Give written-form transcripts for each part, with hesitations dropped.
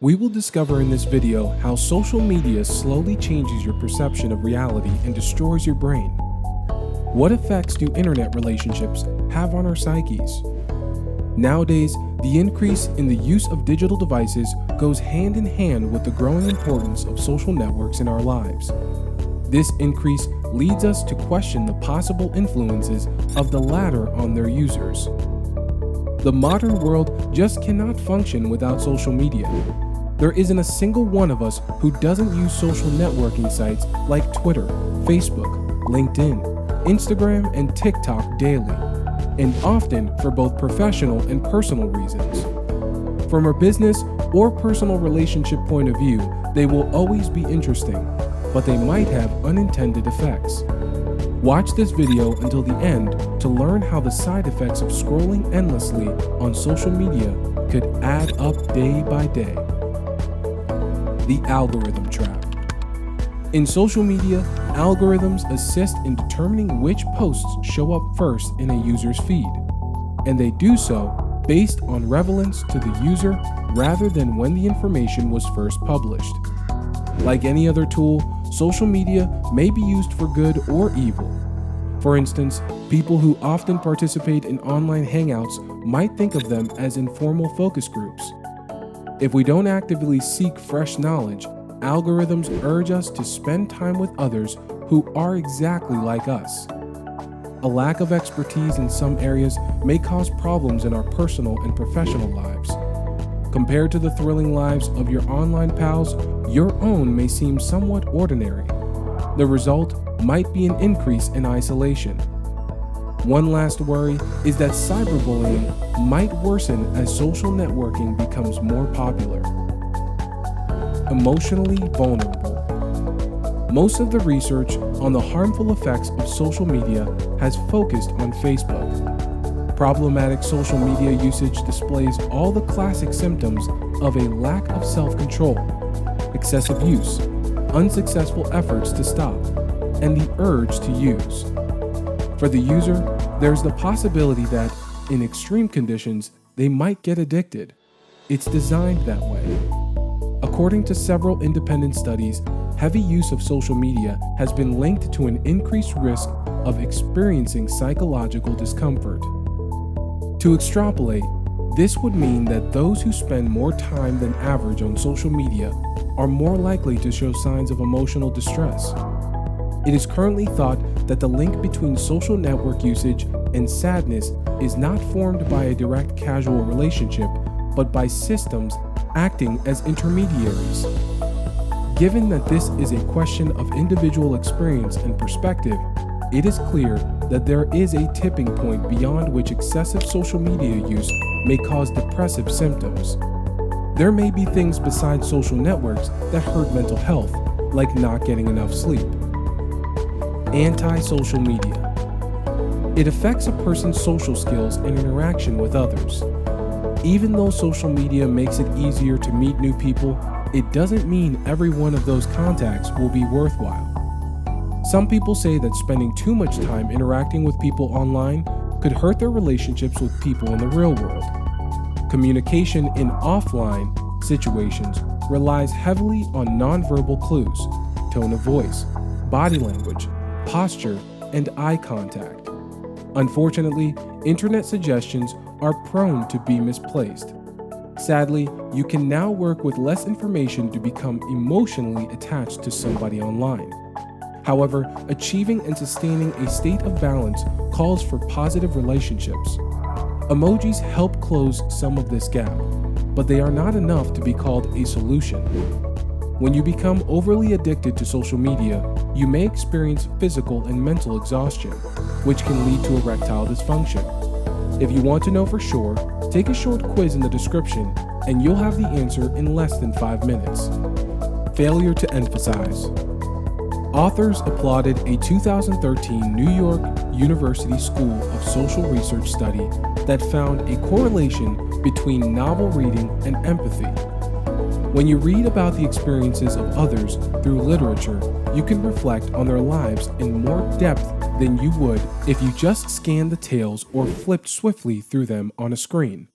We will discover in this video how social media slowly changes your perception of reality and destroys your brain. What effects do internet relationships have on our psyches? Nowadays, the increase in the use of digital devices goes hand in hand with the growing importance of social networks in our lives. This increase leads us to question the possible influences of the latter on their users. The modern world just cannot function without social media. There isn't a single one of us who doesn't use social networking sites like Twitter, Facebook, LinkedIn, Instagram, and TikTok daily, and often for both professional and personal reasons. From a business or personal relationship point of view, they will always be interesting, but they might have unintended effects. Watch this video until the end to learn how the side effects of scrolling endlessly on social media could add up day by day. The algorithm trap. In social media, algorithms assist in determining which posts show up first in a user's feed, and they do so based on relevance to the user rather than when the information was first published. Like any other tool, social media may be used for good or evil. For instance, people who often participate in online hangouts might think of them as informal focus groups. If we don't actively seek fresh knowledge, algorithms urge us to spend time with others who are exactly like us. A lack of expertise in some areas may cause problems in our personal and professional lives. Compared to the thrilling lives of your online pals, your own may seem somewhat ordinary. The result might be an increase in isolation. One last worry is that cyberbullying might worsen as social networking becomes more popular. Emotionally vulnerable. Most of the research on the harmful effects of social media has focused on Facebook. Problematic social media usage displays all the classic symptoms of a lack of self-control, excessive use, unsuccessful efforts to stop, and the urge to use. For the user, there's the possibility that, in extreme conditions, they might get addicted. It's designed that way. According to several independent studies, heavy use of social media has been linked to an increased risk of experiencing psychological discomfort. To extrapolate, this would mean that those who spend more time than average on social media are more likely to show signs of emotional distress. It is currently thought that the link between social network usage and sadness is not formed by a direct causal relationship, but by systems acting as intermediaries. Given that this is a question of individual experience and perspective, it is clear that there is a tipping point beyond which excessive social media use may cause depressive symptoms. There may be things besides social networks that hurt mental health, like not getting enough sleep. Anti-social media. It affects a person's social skills and interaction with others. Even though social media makes it easier to meet new people, it doesn't mean every one of those contacts will be worthwhile. Some people say that spending too much time interacting with people online could hurt their relationships with people in the real world. Communication in offline situations relies heavily on nonverbal clues, tone of voice, body language, posture, and eye contact. Unfortunately, internet suggestions are prone to be misplaced. Sadly, you can now work with less information to become emotionally attached to somebody online. However, achieving and sustaining a state of balance calls for positive relationships. Emojis help close some of this gap, but they are not enough to be called a solution. When you become overly addicted to social media, you may experience physical and mental exhaustion, which can lead to erectile dysfunction. If you want to know for sure, take a short quiz in the description and you'll have the answer in less than 5 minutes. Failure to emphasize. Authors applauded a 2013 New York University School of Social Research study that found a correlation between novel reading and empathy. When you read about the experiences of others through literature, you can reflect on their lives in more depth than you would if you just scanned the tales or flipped swiftly through them on a screen.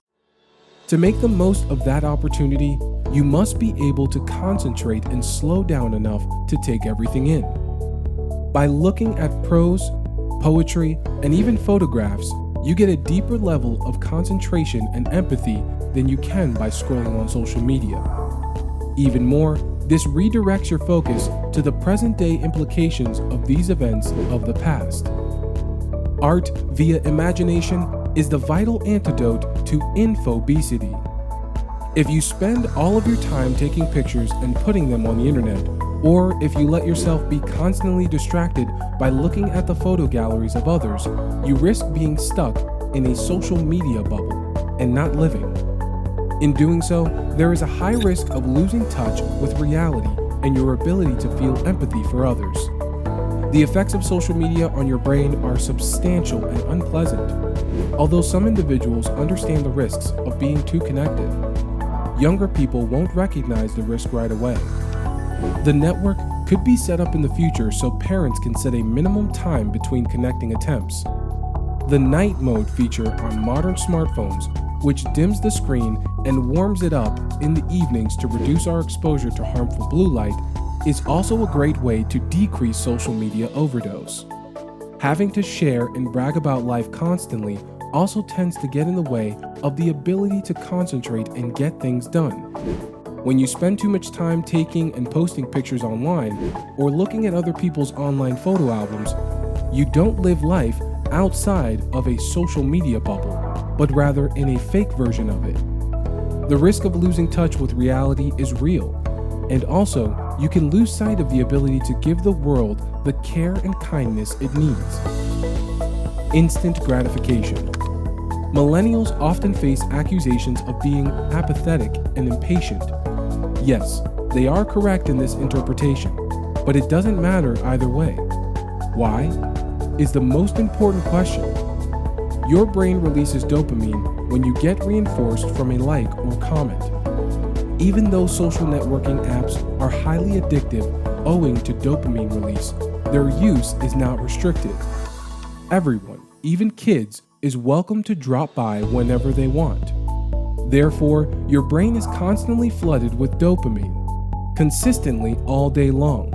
To make the most of that opportunity, you must be able to concentrate and slow down enough to take everything in. By looking at prose, poetry, and even photographs, you get a deeper level of concentration and empathy than you can by scrolling on social media. Even more, this redirects your focus to the present-day implications of these events of the past. Art via imagination is the vital antidote to infobesity. If you spend all of your time taking pictures and putting them on the internet, or if you let yourself be constantly distracted by looking at the photo galleries of others, you risk being stuck in a social media bubble and not living. In doing so, there is a high risk of losing touch with reality and your ability to feel empathy for others. The effects of social media on your brain are substantial and unpleasant. Although some individuals understand the risks of being too connected, younger people won't recognize the risk right away. The network could be set up in the future so parents can set a minimum time between connecting attempts. The night mode feature on modern smartphones, which dims the screen and warms it up in the evenings to reduce our exposure to harmful blue light, is also a great way to decrease social media overdose. Having to share and brag about life constantly also tends to get in the way of the ability to concentrate and get things done. When you spend too much time taking and posting pictures online or looking at other people's online photo albums, you don't live life outside of a social media bubble, but rather in a fake version of it. The risk of losing touch with reality is real, and also you can lose sight of the ability to give the world the care and kindness it needs. Instant gratification. Millennials often face accusations of being apathetic and impatient. Yes, they are correct in this interpretation, but it doesn't matter either way. Why? Is the most important question. Your brain releases dopamine when you get reinforced from a like or comment. Even though social networking apps are highly addictive owing to dopamine release, their use is not restricted. Everyone, even kids, is welcome to drop by whenever they want. Therefore, your brain is constantly flooded with dopamine, consistently all day long.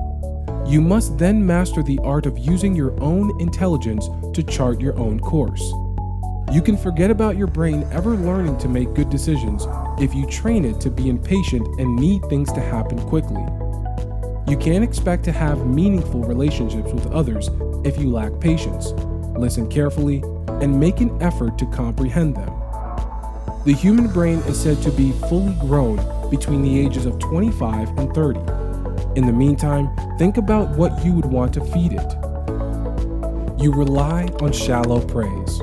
You must then master the art of using your own intelligence to chart your own course. You can forget about your brain ever learning to make good decisions if you train it to be impatient and need things to happen quickly. You can't expect to have meaningful relationships with others if you lack patience, listen carefully, and make an effort to comprehend them. The human brain is said to be fully grown between the ages of 25 and 30. In the meantime, think about what you would want to feed it. You rely on shallow praise.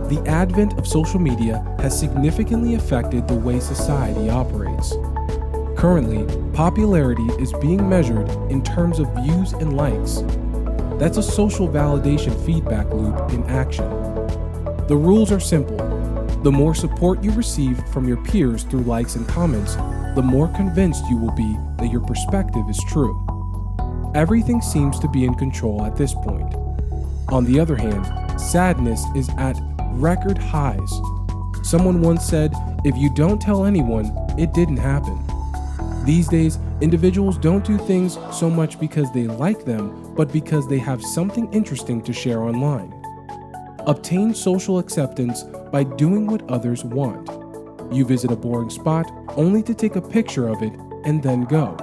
The advent of social media has significantly affected the way society operates. Currently, popularity is being measured in terms of views and likes. That's a social validation feedback loop in action. The rules are simple. The more support you receive from your peers through likes and comments, the more convinced you will be that your perspective is true. Everything seems to be in control at this point. On the other hand, sadness is at record highs. Someone once said, "If you don't tell anyone, it didn't happen." These days, individuals don't do things so much because they like them, but because they have something interesting to share online. Obtain social acceptance by doing what others want. You visit a boring spot only to take a picture of it and then go.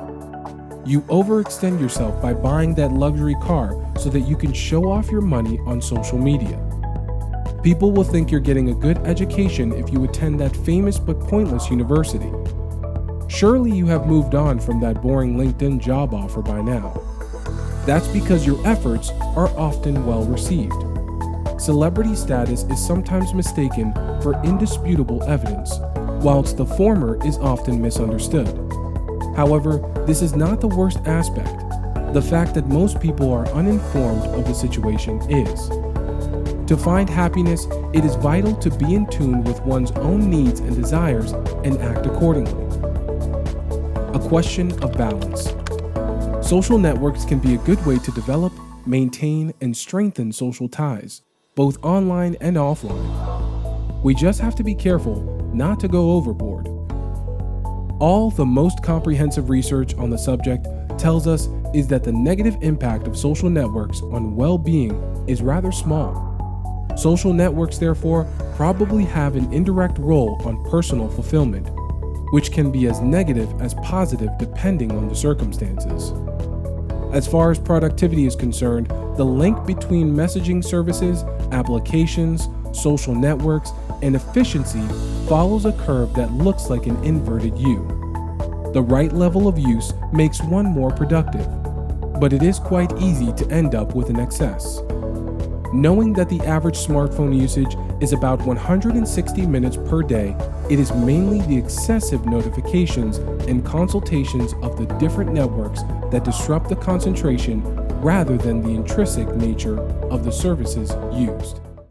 You overextend yourself by buying that luxury car so that you can show off your money on social media. People will think you're getting a good education if you attend that famous but pointless university. Surely you have moved on from that boring LinkedIn job offer by now. That's because your efforts are often well received. Celebrity status is sometimes mistaken for indisputable evidence, whilst the former is often misunderstood. However, this is not the worst aspect. The fact that most people are uninformed of the situation is. To find happiness, it is vital to be in tune with one's own needs and desires and act accordingly. A question of balance. Social networks can be a good way to develop, maintain, and strengthen social ties, both online and offline. We just have to be careful not to go overboard. All the most comprehensive research on the subject tells us is that the negative impact of social networks on well-being is rather small. Social networks, therefore, probably have an indirect role on personal fulfillment, which can be as negative as positive depending on the circumstances. As far as productivity is concerned, the link between messaging services, applications, social networks, and efficiency follows a curve that looks like an inverted U. The right level of use makes one more productive, but it is quite easy to end up with an excess. Knowing that the average smartphone usage is about 160 minutes per day, it is mainly the excessive notifications and consultations of the different networks that disrupt the concentration rather than the intrinsic nature of the services used.